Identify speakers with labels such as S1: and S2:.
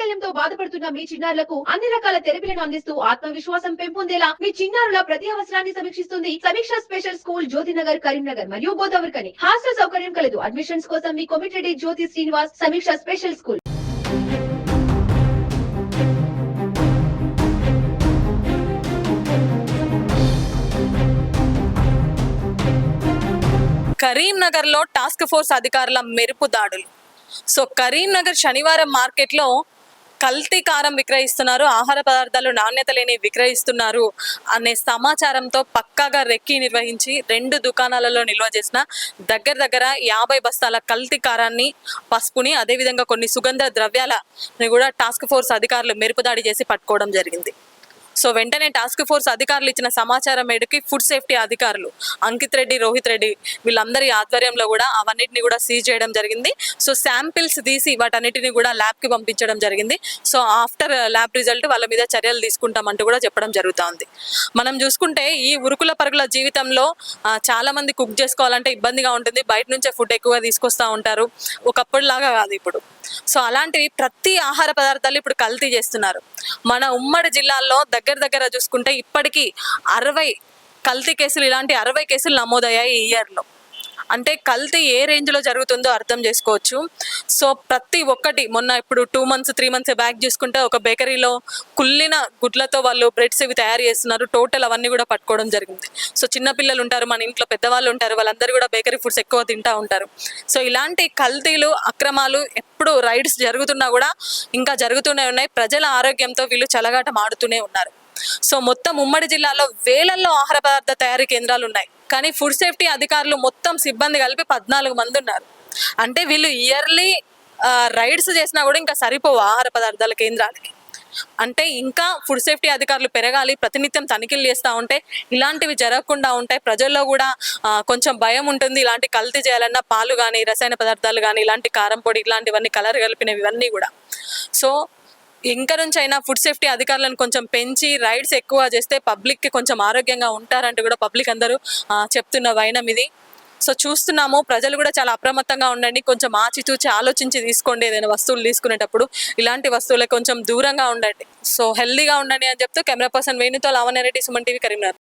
S1: అంగవైకల్యంతో బాధపడుతున్న మీ చిన్నారులకు అన్ని రకాల థెరపీలను అందిస్తూ ఆత్మవిశ్వాసం పెంపొందేలా మీ చిన్నారుల ప్రతి అవసరాన్ని సమీక్షిస్తుంది సమీక్ష స్పెషల్ స్కూల్ జ్యోతినగర్, కరీంనగర్ మరియు గోదావరిఖని. హాస్టల్ సౌకర్యం కలదు. అడ్మిషన్స్ కోసం మీ కొమిటెడ్ జ్యోతి శ్రీనివాస్ సమీక్ష స్పెషల్ స్కూల్.
S2: కరీంనగర్ లో టాస్క్ ఫోర్స్ అధికారుల మెరుపు దాడులు. సో కరీంనగర్ శనివారం మార్కెట్లో కల్తీ కారం విక్రయిస్తున్నారు, ఆహార పదార్థాలు నాణ్యత లేని విక్రయిస్తున్నారు అనే సమాచారంతో పక్కాగా రెక్కి నిర్వహించి 2 దుకాణాలలో నిల్వ చేసిన దగ్గర 50 బస్తాల కల్తీ కారాన్ని, పసుపుని, అదేవిధంగా కొన్ని సుగంధ ద్రవ్యాలని కూడా టాస్క్ ఫోర్స్ అధికారులు మెరుపు దాడి చేసి పట్టుకోవడం జరిగింది. సో వెంటనే టాస్క్ ఫోర్స్ అధికారులు ఇచ్చిన సమాచారం మేరకు ఫుడ్ సేఫ్టీ అధికారులు అంకిత్ రెడ్డి, రోహిత్ రెడ్డి వీళ్ళందరి ఆధ్వర్యంలో కూడా అవన్నిటిని కూడా సీజ్ చేయడం జరిగింది. సో శాంపిల్స్ తీసి వాటన్నిటిని కూడా ల్యాబ్కి పంపించడం జరిగింది. సో ఆఫ్టర్ ల్యాబ్ రిజల్ట్ వాళ్ళ మీద చర్యలు తీసుకుంటామంటూ కూడా చెప్పడం జరుగుతుంది. మనం చూసుకుంటే ఈ ఉరుకుల పరుగుల జీవితంలో చాలా మంది కుక్ చేసుకోవాలంటే ఇబ్బందిగా ఉంటుంది. బయట నుంచే ఫుడ్ ఎక్కువగా తీసుకొస్తూ ఉంటారు, ఒకప్పుడులాగా కాదు ఇప్పుడు. సో అలాంటివి ప్రతి ఆహార పదార్థాలు ఇప్పుడు కల్తీ చేస్తున్నారు. మన ఉమ్మడి జిల్లాల్లో దగ్గర చూసుకుంటే ఇప్పటికీ 60 కల్తీ కేసులు, ఇలాంటి 60 కేసులు నమోదయ్యాయి ఈ ఇయర్లో. అంటే కల్తీ ఏ రేంజ్లో జరుగుతుందో అర్థం చేసుకోవచ్చు. సో ప్రతి ఒక్కటి మొన్న ఇప్పుడు 2 months 3 months బ్యాక్ చూసుకుంటే ఒక బేకరీలో కుళ్ళిన గుడ్లతో వాళ్ళు బ్రెడ్స్ ఇవి తయారు చేస్తున్నారు. టోటల్ అవన్నీ కూడా పట్టుకోవడం జరిగింది. సో చిన్నపిల్లలు ఉంటారు, మన ఇంట్లో పెద్దవాళ్ళు ఉంటారు, వాళ్ళందరూ కూడా బేకరీ ఫుడ్స్ ఎక్కువ తింటూ ఉంటారు. సో ఇలాంటి కల్తీలు, అక్రమాలు ఎప్పుడు రైడ్స్ జరుగుతున్నా కూడా ఇంకా జరుగుతూనే ఉన్నాయి. ప్రజల ఆరోగ్యంతో వీళ్ళు చెలగాట మాడుతూనే ఉన్నారు. సో మొత్తం ఉమ్మడి జిల్లాలో వేలల్లో ఆహార పదార్థ తయారీ కేంద్రాలు ఉన్నాయి, కానీ ఫుడ్ సేఫ్టీ అధికారులు మొత్తం సిబ్బంది కలిపి 14 మంది ఉన్నారు. అంటే వీళ్ళు ఇయర్లీ రైడ్స్ చేసినా కూడా ఇంకా సరిపోవు ఆహార పదార్థాల కేంద్రాలకి. అంటే ఇంకా ఫుడ్ సేఫ్టీ అధికారులు పెరగాలి, ప్రతినిత్యం తనిఖీలు చేస్తూ ఉంటే ఇలాంటివి జరగకుండా ఉంటాయి. ప్రజల్లో కూడా కొంచెం భయం ఉంటుంది. ఇలాంటి కల్తీ చేయాలన్నా పాలు కానీ, రసాయన పదార్థాలు కానీ, ఇలాంటి కారం పొడి, ఇలాంటివన్నీ కలర్ కలిపినవి ఇవన్నీ కూడా. సో ఇంకా నుంచి అయినా ఫుడ్ సేఫ్టీ అధికారులను కొంచెం పెంచి రైడ్స్ ఎక్కువ చేస్తే పబ్లిక్కి కొంచెం ఆరోగ్యంగా ఉంటారంటూ కూడా పబ్లిక్ అందరూ చెప్తున్న వైనం ఇది. సో చూస్తున్నాము, ప్రజలు కూడా చాలా అప్రమత్తంగా ఉండండి. కొంచెం ఆచితూచి ఆలోచించి తీసుకోండి ఏదైనా వస్తువులు తీసుకునేటప్పుడు. ఇలాంటి వస్తువులకు కొంచెం దూరంగా ఉండండి. సో హెల్దీగా ఉండండి అని చెప్తూ కెమెరా పర్సన్ వేణుతో లావణ్య రెడ్డి, సుమన్ టీవీ, కరీంనగర్.